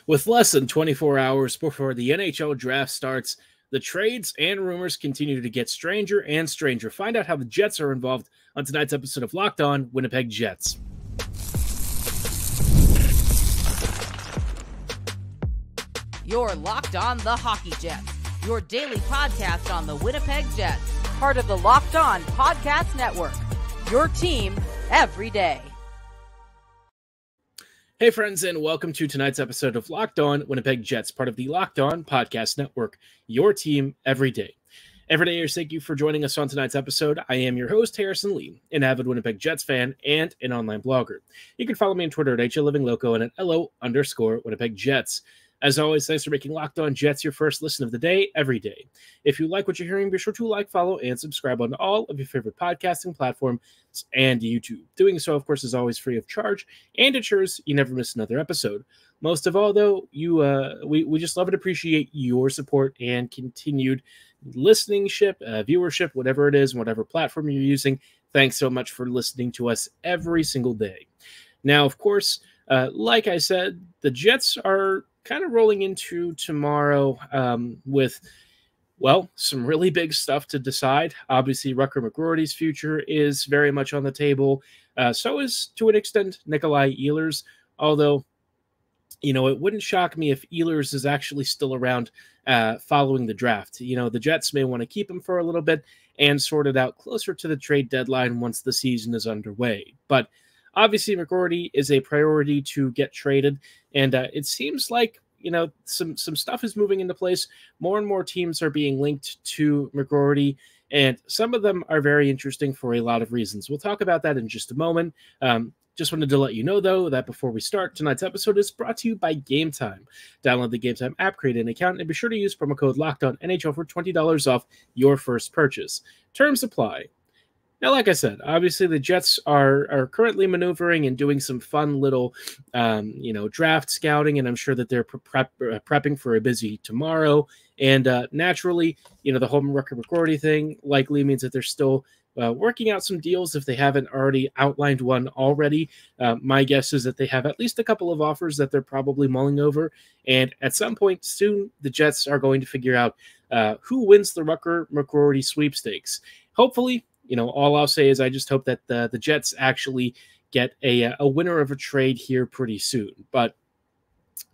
With less than 24 hours before the NHL draft starts, the trades and rumors continue to get stranger and stranger. Find out how the Jets are involved on tonight's episode of Locked On Winnipeg Jets. You're Locked On the Hockey Jets, your daily podcast on the Winnipeg Jets, part of the Locked On Podcast Network, your team every day. Hey friends, and welcome to tonight's episode of Locked On Winnipeg Jets, part of the Locked On Podcast Network, your team every day. Every day, thank you for joining us on tonight's episode. I am your host, Laine, an avid Winnipeg Jets fan and an online blogger. You can follow me on Twitter at HLivingLoco and at LO_Winnipeg Jets. As always, thanks for making Locked On Jets your first listen of the day, every day. If you like what you're hearing, be sure to like, follow, and subscribe on all of your favorite podcasting platforms and YouTube. Doing so, of course, is always free of charge and ensures you never miss another episode. Most of all, though, we just love and appreciate your support and continued listenership, viewership, whatever it is, whatever platform you're using. Thanks so much for listening to us every single day. Now, of course, like I said, the Jets are kind of rolling into tomorrow with, well, some really big stuff to decide. Obviously, McGroarty's future is very much on the table. So is, to an extent, Nik Ehlers, although, you know, it wouldn't shock me if Ehlers is actually still around following the draft. You know, the Jets may want to keep him for a little bit and sort it out closer to the trade deadline once the season is underway. But obviously, McGroarty is a priority to get traded, and it seems like, you know, some stuff is moving into place. More and more teams are being linked to McGroarty, and some of them are very interesting for a lot of reasons. We'll talk about that in just a moment. Just wanted to let you know, though, that before we start, tonight's episode is brought to you by Game Time. Download the Game Time app, create an account, and be sure to use promo code LOCKEDONNHL for $20 off your first purchase. Terms apply. Now, like I said, obviously the Jets are currently maneuvering and doing some fun little, draft scouting, and I'm sure that they're prepping for a busy tomorrow. And naturally, you know, the whole McGroarty thing likely means that they're still working out some deals if they haven't already outlined one already. My guess is that they have at least a couple of offers that they're probably mulling over. And at some point soon, the Jets are going to figure out who wins the McGroarty sweepstakes. Hopefully, you know, all I'll say is I just hope that the Jets actually get a winner of a trade here pretty soon. But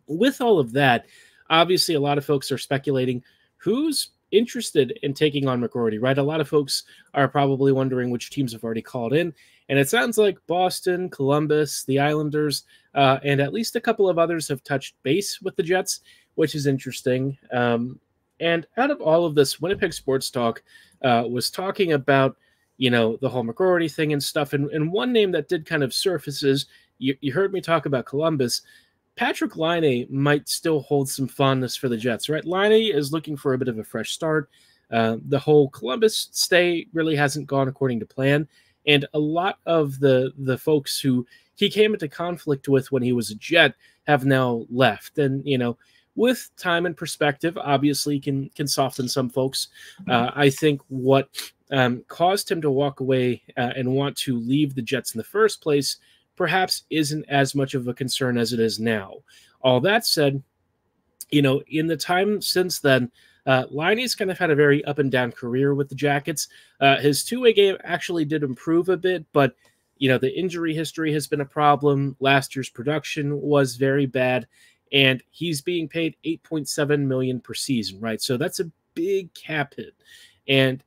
with all of that, obviously a lot of folks are speculating who's interested in taking on McGroarty, right? A lot of folks are probably wondering which teams have already called in. And it sounds like Boston, Columbus, the Islanders, and at least a couple of others have touched base with the Jets, which is interesting. And out of all of this, Winnipeg Sports Talk was talking about, you know, the whole McGroarty thing and stuff. And one name that did kind of surface is, you heard me talk about Columbus. Patrik Laine might still hold some fondness for the Jets, right? Laine is looking for a bit of a fresh start. The whole Columbus stay really hasn't gone according to plan. And a lot of the folks who he came into conflict with when he was a Jet have now left. And, you know, with time and perspective, obviously can soften some folks. I think what caused him to walk away and want to leave the Jets in the first place perhaps isn't as much of a concern as it is now. All that said, you know, in the time since then, Laine's kind of had a very up and down career with the Jackets. His two-way game actually did improve a bit, but, you know, the injury history has been a problem. Last year's production was very bad, and he's being paid $8.7 million per season, right? So that's a big cap hit. And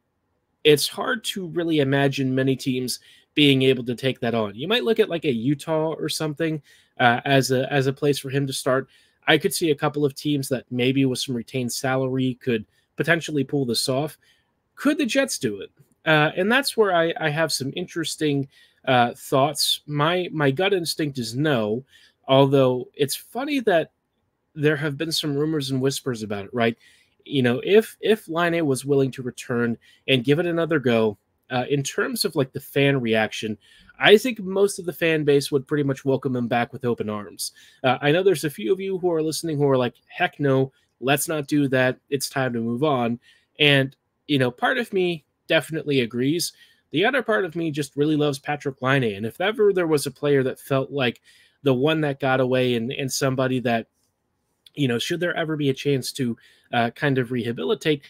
it's hard to really imagine many teams being able to take that on. You might look at like a Utah or something as a place for him to start. I could see a couple of teams that maybe with some retained salary could potentially pull this off. Could the Jets do it? And that's where I have some interesting thoughts. My gut instinct is no, although it's funny that there have been some rumors and whispers about it, right? You know, if Laine was willing to return and give it another go, in terms of like the fan reaction, I think most of the fan base would pretty much welcome him back with open arms. I know there's a few of you who are listening who are like, heck no, let's not do that. It's time to move on. And, you know, part of me definitely agrees. The other part of me just really loves Patrik Laine. And if ever there was a player that felt like the one that got away and somebody that, should there ever be a chance to kind of rehabilitate,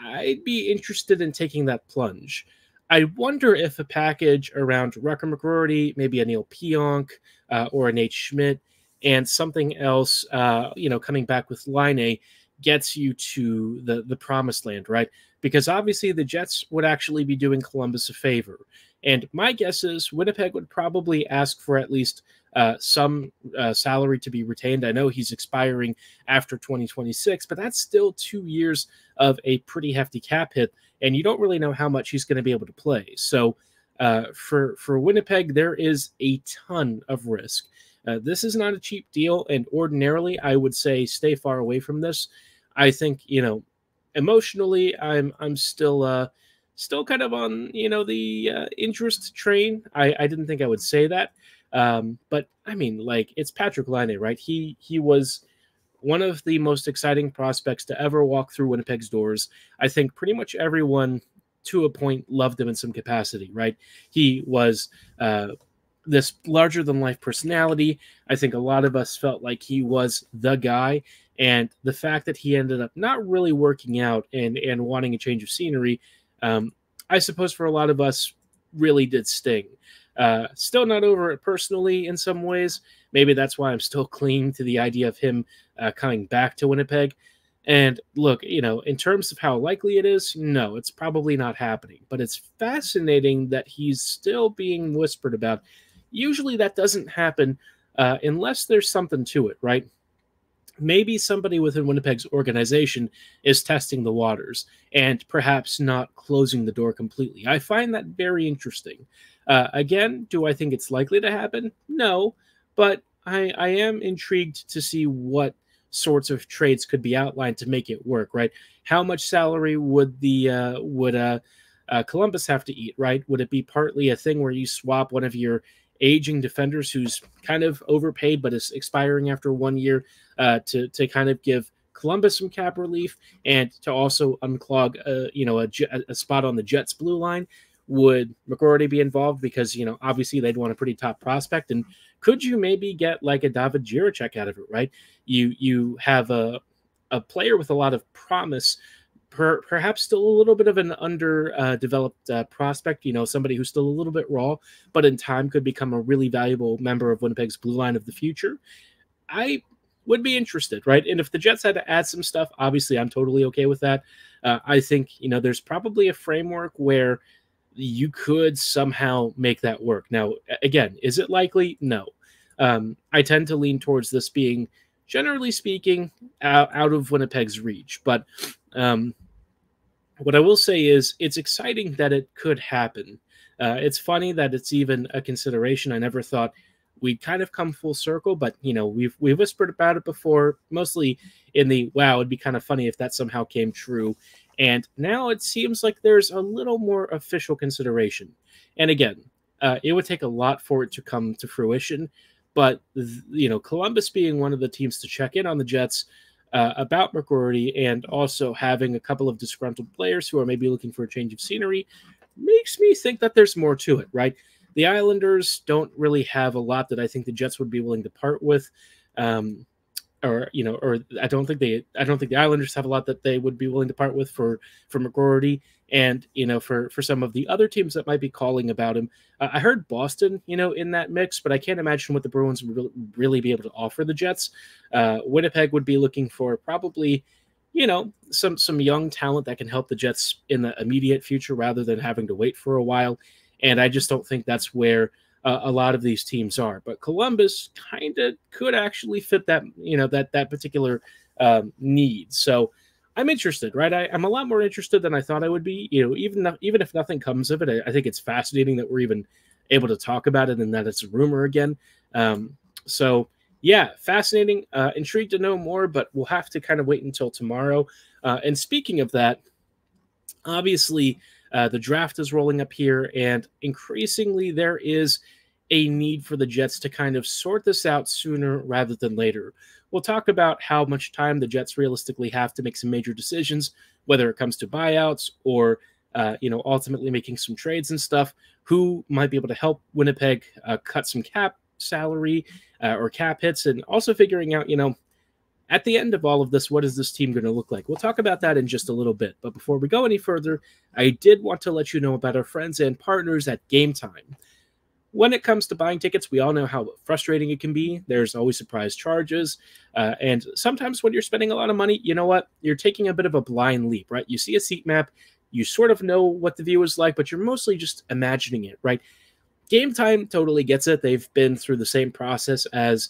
I'd be interested in taking that plunge. I wonder if a package around Rucker McGroarty, maybe a Neil Pionk or a Nate Schmidt, and something else, coming back with Laine gets you to the promised land, right? Because obviously the Jets would actually be doing Columbus a favor. And my guess is Winnipeg would probably ask for at least some salary to be retained. I know he's expiring after 2026, but that's still 2 years of a pretty hefty cap hit, and you don't really know how much he's going to be able to play. So for Winnipeg, there is a ton of risk. This is not a cheap deal, and ordinarily I would say stay far away from this. I think, emotionally, I'm still kind of on, the interest train. I didn't think I would say that. But I mean, like, it's Patrik Laine, right? He was one of the most exciting prospects to ever walk through Winnipeg's doors. I think pretty much everyone to a point loved him in some capacity, right? He was this larger than life personality. I think a lot of us felt like he was the guy. And the fact that he ended up not really working out and wanting a change of scenery, I suppose for a lot of us really did sting. Still not over it personally in some ways. Maybe that's why I'm still clinging to the idea of him coming back to Winnipeg. And look, in terms of how likely it is, no, it's probably not happening. But it's fascinating that he's still being whispered about. Usually that doesn't happen unless there's something to it, right? Maybe somebody within Winnipeg's organization is testing the waters and perhaps not closing the door completely. I find that very interesting. Again, do I think it's likely to happen? No, but I am intrigued to see what sorts of trades could be outlined to make it work, right? How much salary would Columbus have to eat, right? Would it be partly a thing where you swap one of your aging defenders who's kind of overpaid but is expiring after 1 year to kind of give Columbus some cap relief and to also unclog a spot on the Jets blue line? Would McGroarty be involved? Because, obviously they'd want a pretty top prospect. And could you maybe get like a David Jiricek out of it, right? You have a player with a lot of promise, perhaps still a little bit of an underdeveloped prospect, somebody who's still a little bit raw, but in time could become a really valuable member of Winnipeg's blue line of the future. I would be interested, right? And if the Jets had to add some stuff, obviously I'm totally okay with that. I think, there's probably a framework where you could somehow make that work. Now, again, is it likely? No. I tend to lean towards this being, generally speaking, out of Winnipeg's reach. But what I will say is it's exciting that it could happen. It's funny that it's even a consideration. I never thought we'd kind of come full circle, but, we've whispered about it before, mostly in the, wow, it'd be kind of funny if that somehow came true. And now it seems like there's a little more official consideration. And again, it would take a lot for it to come to fruition. But, Columbus being one of the teams to check in on the Jets about McGroarty and also having a couple of disgruntled players who are maybe looking for a change of scenery makes me think that there's more to it, right? The Islanders don't really have a lot that I think the Jets would be willing to part with. Or I don't think the Islanders have a lot that they would be willing to part with for McGroarty, and for some of the other teams that might be calling about him. I heard Boston, in that mix, but I can't imagine what the Bruins would really be able to offer the Jets. Winnipeg would be looking for probably, some young talent that can help the Jets in the immediate future rather than having to wait for a while. And I just don't think that's where a lot of these teams are. But Columbus kind of could actually fit that, that particular need. So I'm interested, right? I'm a lot more interested than I thought I would be. Even if nothing comes of it, I think it's fascinating that we're even able to talk about it and that it's a rumor again. So yeah, fascinating. Intrigued to know more, but we'll have to kind of wait until tomorrow. And speaking of that, obviously, the draft is rolling up here, and increasingly there is a need for the Jets to kind of sort this out sooner rather than later. We'll talk about how much time the Jets realistically have to make some major decisions, whether it comes to buyouts or, ultimately making some trades and stuff, who might be able to help Winnipeg cut some cap salary or cap hits, and also figuring out, At the end of all of this, what is this team going to look like? We'll talk about that in just a little bit. But before we go any further, I did want to let you know about our friends and partners at Game Time. When it comes to buying tickets, we all know how frustrating it can be. There's always surprise charges. And sometimes when you're spending a lot of money, you know what? You're taking a bit of a blind leap, right? You see a seat map, you sort of know what the view is like, but you're mostly just imagining it, right? Game Time totally gets it. They've been through the same process as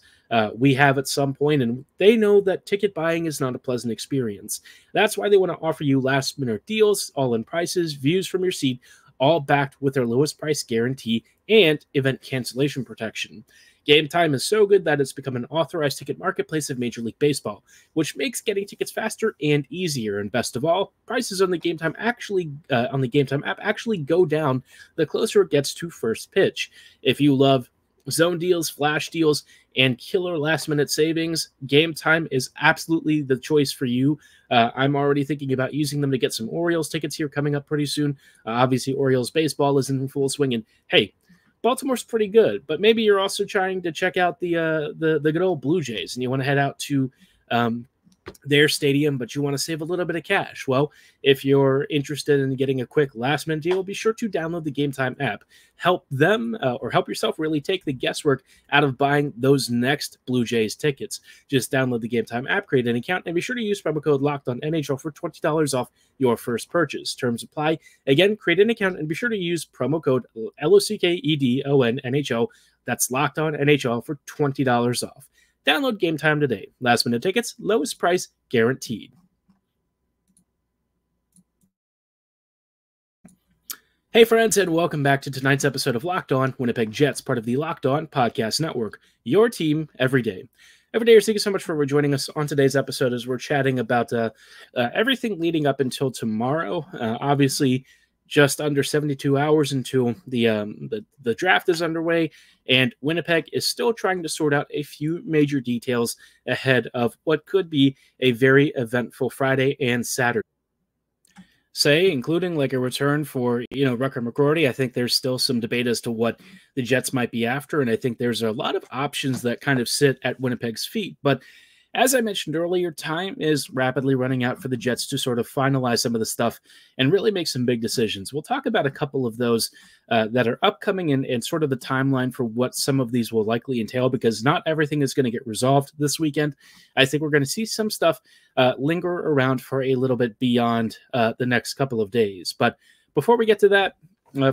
we have at some point, and they know that ticket buying is not a pleasant experience. That's why they want to offer you last-minute deals, all-in prices, views from your seat, all backed with their lowest price guarantee and event cancellation protection. Game Time is so good that it's become an authorized ticket marketplace of Major League Baseball, which makes getting tickets faster and easier. And best of all, prices on the Game Time app actually go down the closer it gets to first pitch. If you love zone deals, flash deals, and killer last-minute savings, Game Time is absolutely the choice for you. I'm already thinking about using them to get some Orioles tickets here coming up pretty soon. Obviously, Orioles baseball is in full swing, and hey, Baltimore's pretty good, but maybe you're also trying to check out the good old Blue Jays, and you want to head out to their stadium, but you want to save a little bit of cash. Well, if you're interested in getting a quick last-minute deal, be sure to download the Game Time app. Help them or help yourself really take the guesswork out of buying those next Blue Jays tickets. Just download the Game Time app, create an account, and be sure to use promo code LOCKEDONNHL for $20 off your first purchase. Terms apply. Again, create an account and be sure to use promo code LOCKEDONNHL. That's LOCKEDONNHL for $20 off. Download Game Time today. Last-minute tickets, lowest price guaranteed. Hey, friends, and welcome back to tonight's episode of Locked On Winnipeg Jets, part of the Locked On Podcast Network, your team every day. Every day, thank you so much for joining us on today's episode as we're chatting about everything leading up until tomorrow. Obviously, just under 72 hours until the draft is underway, and Winnipeg is still trying to sort out a few major details ahead of what could be a very eventful Friday and Saturday. Including like a return for, Rucker McGroarty. I think there's still some debate as to what the Jets might be after, and I think there's a lot of options that kind of sit at Winnipeg's feet. But as I mentioned earlier, time is rapidly running out for the Jets to sort of finalize some of the stuff and really make some big decisions. We'll talk about a couple of those that are upcoming and sort of the timeline for what some of these will likely entail, because not everything is going to get resolved this weekend. I think we're going to see some stuff linger around for a little bit beyond the next couple of days. But before we get to that,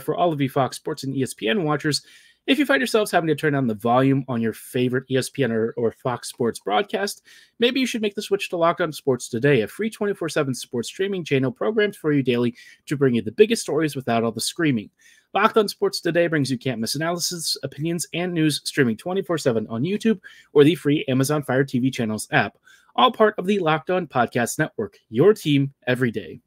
for all of you Fox Sports and ESPN watchers, if you find yourselves having to turn down the volume on your favorite ESPN or Fox Sports broadcast, maybe you should make the switch to Locked On Sports Today, a free 24/7 sports streaming channel programmed for you daily to bring you the biggest stories without all the screaming. Locked On Sports Today brings you can't-miss analysis, opinions, and news streaming 24/7 on YouTube or the free Amazon Fire TV channels app, all part of the Locked On Podcast Network, your team every day.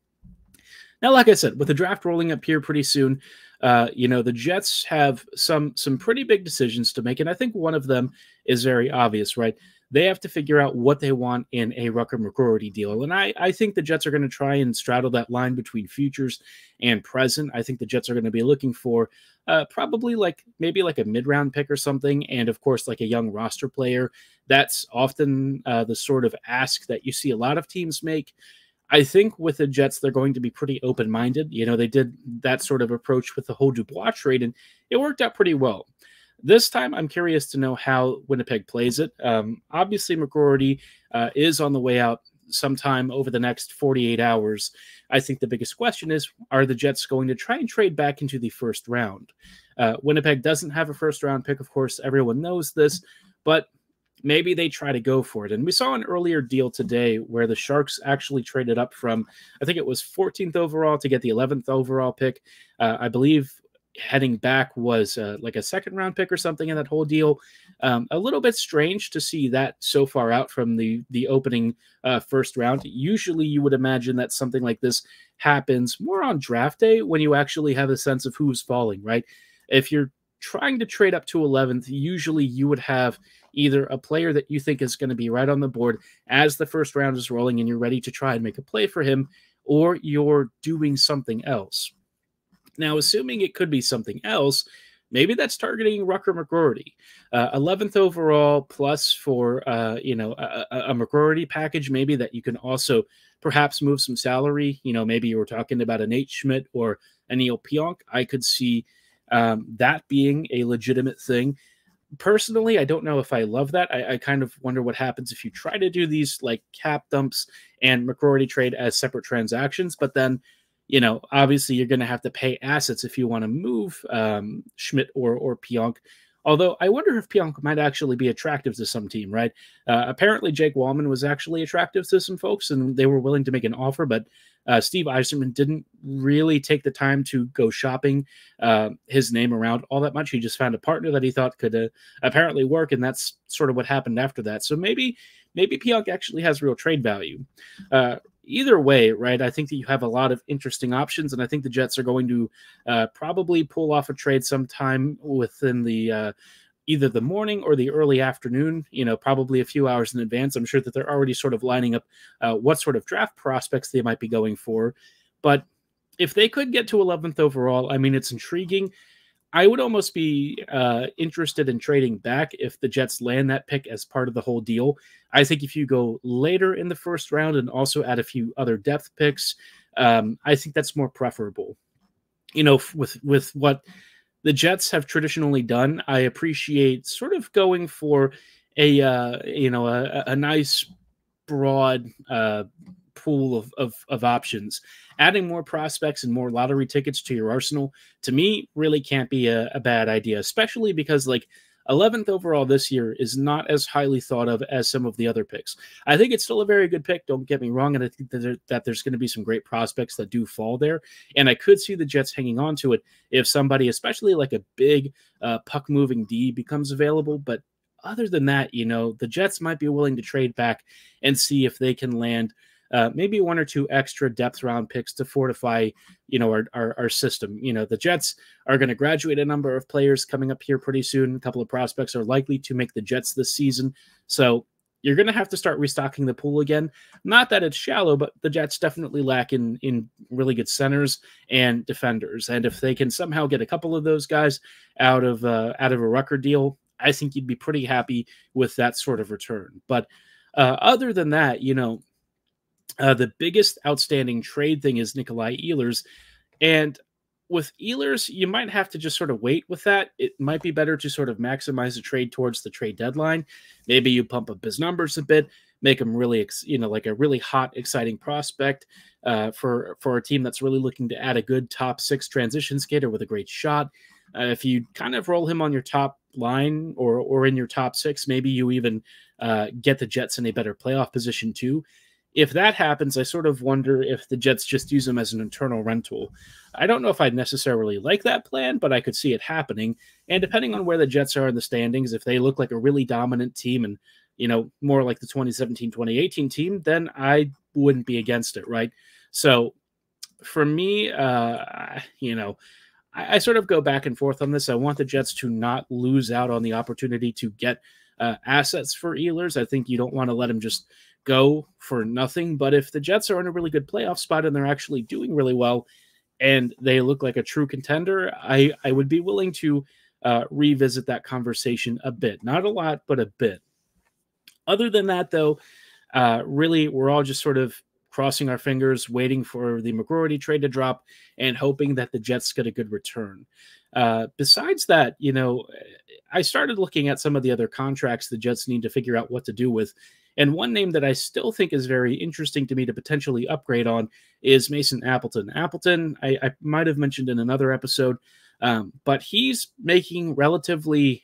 Now, like I said, with the draft rolling up here pretty soon, the Jets have some pretty big decisions to make, and I think one of them is very obvious, right? They have to figure out what they want in a Rucker McGroarty deal, and I think the Jets are going to try and straddle that line between futures and present. I think the Jets are going to be looking for probably maybe a mid-round pick or something, and of course like a young roster player. That's often the sort of ask that you see a lot of teams make. I think with the Jets, they're going to be pretty open-minded. They did that sort of approach with the whole Dubois trade, and it worked out pretty well. This time, I'm curious to know how Winnipeg plays it. Obviously, McGroarty is on the way out sometime over the next 48 hours. I think the biggest question is, are the Jets going to try and trade back into the first round? Winnipeg doesn't have a first-round pick, of course. Everyone knows this, but maybe they try to go for it. And we saw an earlier deal today where the Sharks actually traded up from, I think it was 14th overall to get the 11th overall pick. I believe heading back was like a second round pick or something in that whole deal. A little bit strange to see that so far out from the opening first round. Usually you would imagine that something like this happens more on draft day when you actually have a sense of who's falling, right? If you're trying to trade up to 11th, usually you would have either a player that you think is going to be right on the board as the first round is rolling and you're ready to try and make a play for him, or you're doing something else. Now, assuming it could be something else, maybe that's targeting Rucker McGroarty. 11th overall plus for, a McGroarty package, maybe that you can also perhaps move some salary. Maybe you were talking about a Nate Schmidt or a Neil Pionk. I could see that being a legitimate thing. Personally, I don't know if I love that. I kind of wonder what happens if you try to do these like cap dumps and McGroarty trade as separate transactions, but then, obviously you're going to have to pay assets if you want to move Schmidt or Pionk. Although I wonder if Pionk might actually be attractive to some team, right? Apparently Jake Wallman was actually attractive to some folks and they were willing to make an offer, but Steve Yzerman didn't really take the time to go shopping his name around all that much. He just found a partner that he thought could apparently work, and that's sort of what happened after that. So maybe Pionk actually has real trade value. Either way, right, I think that you have a lot of interesting options, and I think the Jets are going to probably pull off a trade sometime within the either the morning or the early afternoon, probably a few hours in advance. I'm sure that they're already sort of lining up what sort of draft prospects they might be going for. But if they could get to 11th overall, I mean, it's intriguing. I would almost be interested in trading back if the Jets land that pick as part of the whole deal. I think if you go later in the first round and also add a few other depth picks, I think that's more preferable. With what the Jets have traditionally done, I appreciate sort of going for a nice broad pool of options. Adding more prospects and more lottery tickets to your arsenal, to me, really can't be a bad idea, especially because 11th overall this year is not as highly thought of as some of the other picks. I think it's still a very good pick, don't get me wrong, and I think that there's going to be some great prospects that do fall there, and I could see the Jets hanging on to it if somebody, especially like a big puck-moving D, becomes available. But other than that, the Jets might be willing to trade back and see if they can land maybe one or two extra depth round picks to fortify, our system. The Jets are going to graduate a number of players coming up here pretty soon. A couple of prospects are likely to make the Jets this season. So you're going to have to start restocking the pool again. Not that it's shallow, but the Jets definitely lack in really good centers and defenders. And if they can somehow get a couple of those guys out of a Rucker deal, I think you'd be pretty happy with that sort of return. But other than that, the biggest outstanding trade thing is Nik Ehlers. And with Ehlers, you might have to just sort of wait with that. It might be better to sort of maximize the trade towards the trade deadline. Maybe you pump up his numbers a bit, make him really, like a really hot, exciting prospect for a team that's really looking to add a good top 6 transition skater with a great shot. If you kind of roll him on your top line or in your top 6, maybe you even get the Jets in a better playoff position too. If that happens, I sort of wonder if the Jets just use him as an internal rental. I don't know if I'd necessarily like that plan, but I could see it happening. And depending on where the Jets are in the standings, if they look like a really dominant team and, more like the 2017-2018 team, then I wouldn't be against it, right? So for me, I sort of go back and forth on this. I want the Jets to not lose out on the opportunity to get assets for Ehlers. I think you don't want to let him just go for nothing. But if the Jets are in a really good playoff spot and they're actually doing really well and they look like a true contender, I would be willing to revisit that conversation a bit. Not a lot, but a bit. Other than that, though, really, we're all just sort of crossing our fingers, waiting for the McGroarty trade to drop and hoping that the Jets get a good return. Besides that, I started looking at some of the other contracts the Jets need to figure out what to do with. And one name that I still think is very interesting to me to potentially upgrade on is Mason Appleton. Appleton, I might have mentioned in another episode, but he's making relatively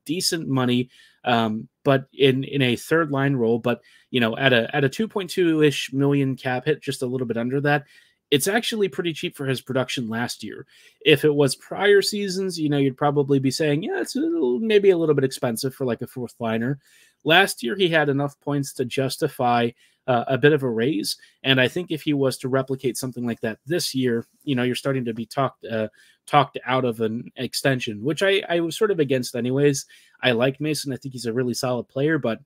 decent money, but in a third line role, but at a 2.2-ish million cap hit, just a little bit under that. It's actually pretty cheap for his production last year. If it was prior seasons, you'd probably be saying, yeah, it's maybe a little bit expensive for like a fourth liner. Last year, he had enough points to justify a bit of a raise. And I think if he was to replicate something like that this year, you're starting to be talked out of an extension, which I was sort of against anyways. I like Mason. I think he's a really solid player, but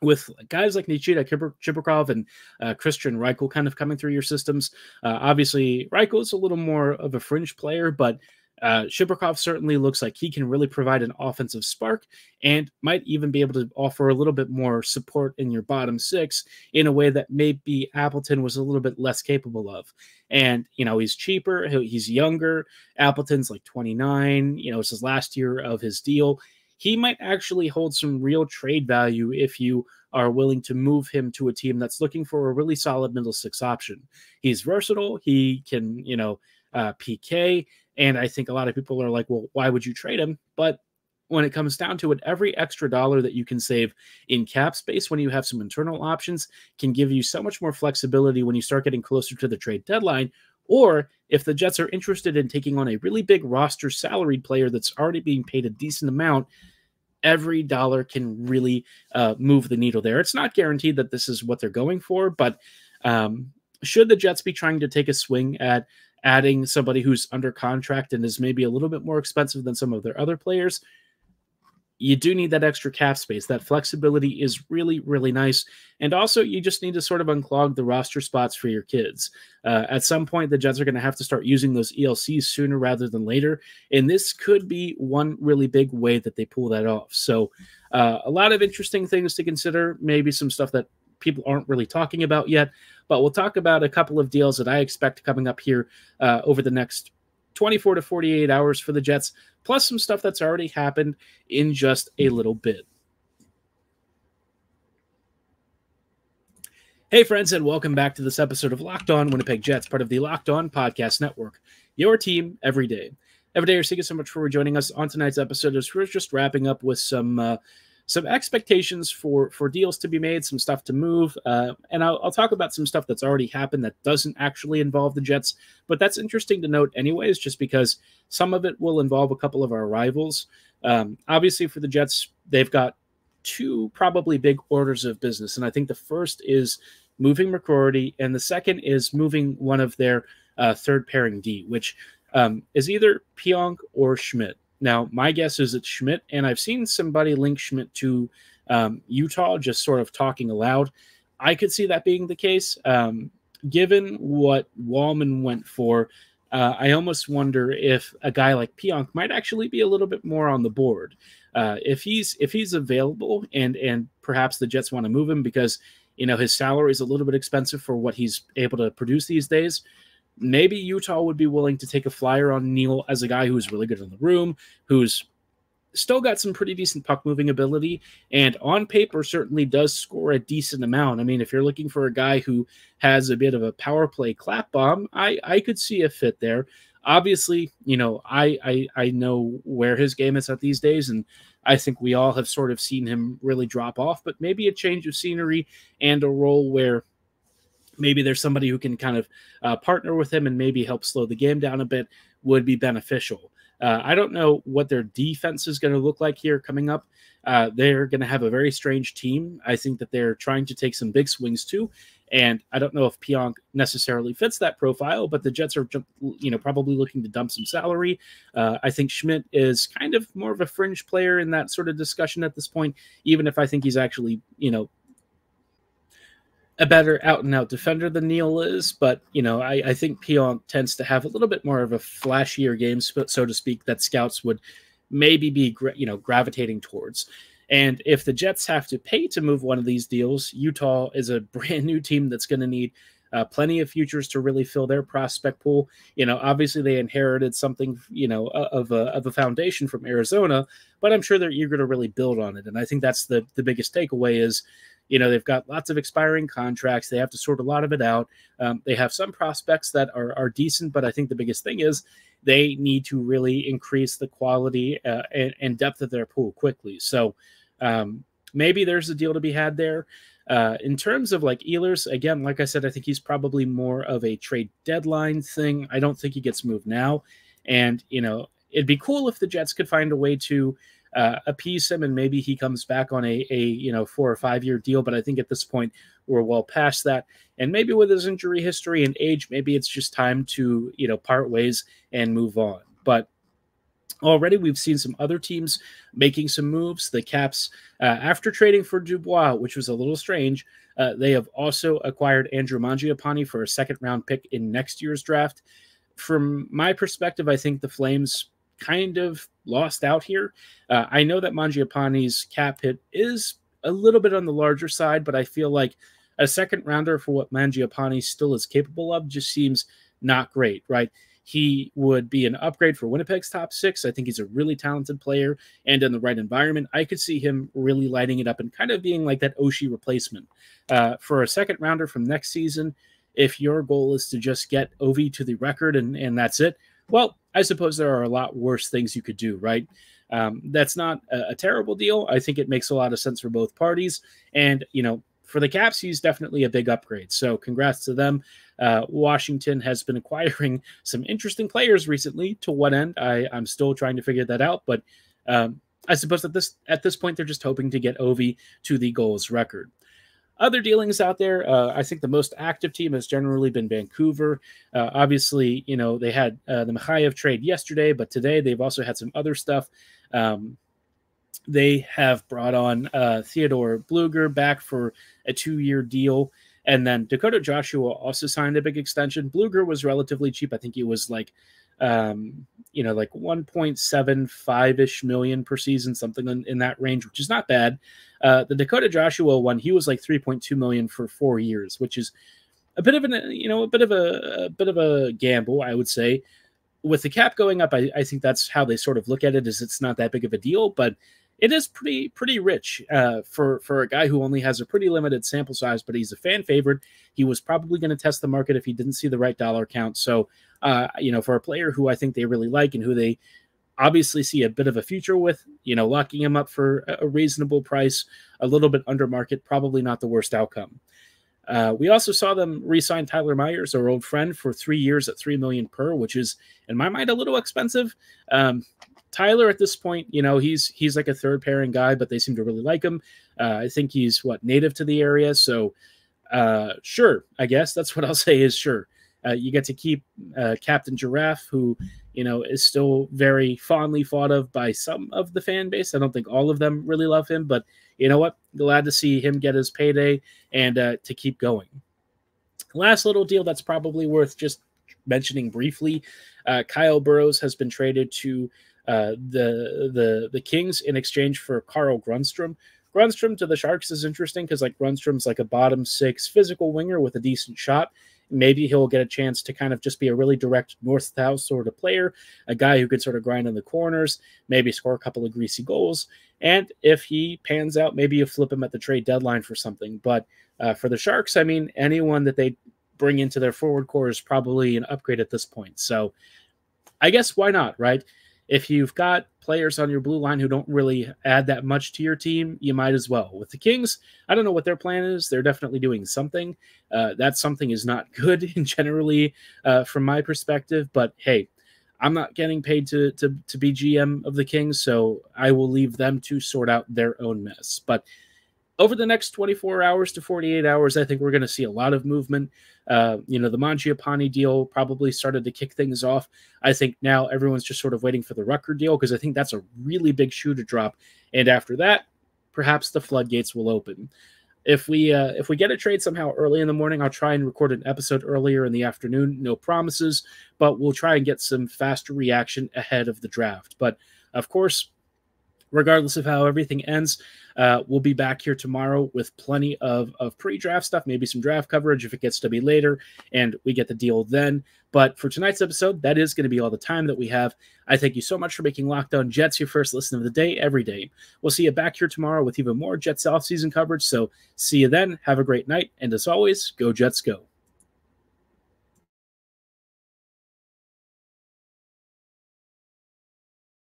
with guys like Nikita Chibrikov and Christian Reichel kind of coming through your systems, obviously Reichel is a little more of a fringe player, but Shibrikov certainly looks like he can really provide an offensive spark and might even be able to offer a little bit more support in your bottom six in a way that maybe Appleton was a little bit less capable of. And, he's cheaper, he's younger. Appleton's like 29, it's his last year of his deal. He might actually hold some real trade value if you are willing to move him to a team that's looking for a really solid middle six option. He's versatile. He can, PK. And I think a lot of people are like, well, why would you trade him? But when it comes down to it, every extra dollar that you can save in cap space when you have some internal options can give you so much more flexibility when you start getting closer to the trade deadline. Or if the Jets are interested in taking on a really big roster salaried player that's already being paid a decent amount, every dollar can really move the needle there. It's not guaranteed that this is what they're going for, but should the Jets be trying to take a swing at adding somebody who's under contract and is maybe a little bit more expensive than some of their other players, you do need that extra cap space. That flexibility is really, really nice. And also, you just need to sort of unclog the roster spots for your kids. At some point, the Jets are going to have to start using those ELCs sooner rather than later. And this could be one really big way that they pull that off. So a lot of interesting things to consider, maybe some stuff that people aren't really talking about yet, but we'll talk about a couple of deals that I expect coming up here over the next 24 to 48 hours for the Jets, plus some stuff that's already happened in just a little bit. Hey, friends, and welcome back to this episode of Locked On Winnipeg Jets, part of the Locked On Podcast Network, your team every day. Every day, thank you so much for joining us on tonight's episode as we're just wrapping up with some expectations for deals to be made, some stuff to move, and I'll talk about some stuff that's already happened that doesn't actually involve the Jets, but that's interesting to note anyways, just because some of it will involve a couple of our rivals. Obviously, for the Jets, they've got two probably big orders of business, and I think the first is moving McGroarty, and the second is moving one of their third pairing D, which is either Pionk or Schmidt. Now, my guess is it's Schmidt, and I've seen somebody link Schmidt to Utah, just sort of talking aloud. I could see that being the case. Given what Wallman went for, I almost wonder if a guy like Pionk might actually be a little bit more on the board. If he's available, and perhaps the Jets want to move him because his salary is a little bit expensive for what he's able to produce these days, maybe Utah would be willing to take a flyer on Neal as a guy who's really good in the room, who's still got some pretty decent puck moving ability, and on paper certainly does score a decent amount. I mean, if you're looking for a guy who has a bit of a power play clap bomb, I could see a fit there. Obviously, I know where his game is at these days, and I think we all have sort of seen him really drop off, but maybe a change of scenery and a role where maybe there's somebody who can kind of partner with him and maybe help slow the game down a bit would be beneficial. I don't know what their defense is going to look like here coming up. They're going to have a very strange team. I think that they're trying to take some big swings too. And I don't know if Pionk necessarily fits that profile, but the Jets are, probably looking to dump some salary. I think Schmidt is kind of more of a fringe player in that sort of discussion at this point, even if I think he's actually, a better out-and-out defender than Neal is, but, I think Pionk tends to have a little bit more of a flashier game, so to speak, that scouts would maybe be, gravitating towards. And if the Jets have to pay to move one of these deals, Utah is a brand new team that's going to need plenty of futures to really fill their prospect pool. Obviously they inherited something, of a foundation from Arizona, but I'm sure they're eager to really build on it. And I think that's the biggest takeaway is, they've got lots of expiring contracts. They have to sort a lot of it out. They have some prospects that are decent, but I think the biggest thing is they need to really increase the quality and depth of their pool quickly. So maybe there's a deal to be had there. In terms of like Ehlers, again, like I said, I think he's probably more of a trade deadline thing. I don't think he gets moved now. And, it'd be cool if the Jets could find a way to appease him and maybe he comes back on a 4 or 5 year deal. But I think at this point we're well past that. And maybe with his injury history and age, maybe it's just time to, part ways and move on. But already we've seen some other teams making some moves. The Caps, after trading for Dubois, which was a little strange, they have also acquired Andrew Mangiapane for a second-round pick in next year's draft. From my perspective, I think the Flames kind of lost out here. I know that Mangiapane's cap hit is a little bit on the larger side, but I feel like a second rounder for what Mangiapane still is capable of just seems not great, right? He would be an upgrade for Winnipeg's top six. I think he's a really talented player, and in the right environment, I could see him really lighting it up and kind of being like that Oshie replacement. For a second rounder from next season, if your goal is to just get Ovi to the record and that's it, well, I suppose there are a lot worse things you could do, right? That's not a terrible deal. I think it makes a lot of sense for both parties. And, for the Caps, he's definitely a big upgrade. So congrats to them. Washington has been acquiring some interesting players recently. To what end? I'm still trying to figure that out. But I suppose at this point, they're just hoping to get Ovi to the goals record. Other dealings out there, I think the most active team has generally been Vancouver. Obviously, they had the Mikheyev trade yesterday, but today they've also had some other stuff. They have brought on Theodore Bluger back for a 2-year deal. And then Dakota Joshua also signed a big extension. Bluger was relatively cheap. I think he was like 1.75-ish million per season, something in that range, which is not bad. The Dakota Joshua one, he was like 3.2 million for 4 years, which is a bit of a gamble, I would say. With the cap going up, I think that's how they sort of look at it, is it's not that big of a deal, but it is pretty rich for a guy who only has a pretty limited sample size, but he's a fan favorite. He was probably going to test the market if he didn't see the right dollar count. So, for a player who I think they really like and who they obviously see a bit of a future with, locking him up for a reasonable price, a little bit under market, probably not the worst outcome. We also saw them re-sign Tyler Myers, our old friend, for 3 years at $3 million per, which is, in my mind, a little expensive. Tyler, at this point, he's like a third pairing guy, but they seem to really like him. I think he's native to the area. So sure, I guess that's what I'll say is sure. You get to keep Captain Giraffe, who, is still very fondly thought of by some of the fan base. I don't think all of them really love him, but you know what? Glad to see him get his payday and to keep going. Last little deal that's probably worth just mentioning briefly. Kyle Burrows has been traded to the Kings in exchange for Carl Grundstrom. Grundstrom to the Sharks is interesting because Grundstrom's like a bottom six physical winger with a decent shot. Maybe he'll get a chance to kind of just be a really direct north-south sort of player, a guy who could sort of grind in the corners, maybe score a couple of greasy goals. And if he pans out, maybe you flip him at the trade deadline for something. But for the Sharks, I mean, anyone that they bring into their forward core is probably an upgrade at this point. So I guess why not, right? If you've got players on your blue line who don't really add that much to your team, you might as well. With the Kings, I don't know what their plan is. They're definitely doing something. That something is not good generally from my perspective. But hey, I'm not getting paid to be GM of the Kings, so I will leave them to sort out their own mess. But over the next 24 hours to 48 hours, I think we're going to see a lot of movement. The Mangiapane deal probably started to kick things off. I think now everyone's just sort of waiting for the Rucker deal because I think that's a really big shoe to drop. And after that, perhaps the floodgates will open. If we get a trade somehow early in the morning, I'll try and record an episode earlier in the afternoon. No promises, but we'll try and get some faster reaction ahead of the draft. But of course, regardless of how everything ends, we'll be back here tomorrow with plenty of pre-draft stuff, maybe some draft coverage if it gets to be later and we get the deal then. But for tonight's episode, that is going to be all the time that we have. I thank you so much for making Locked On Jets your first listen of the day every day. We'll see you back here tomorrow with even more Jets offseason coverage. So see you then. Have a great night. And as always, go Jets go.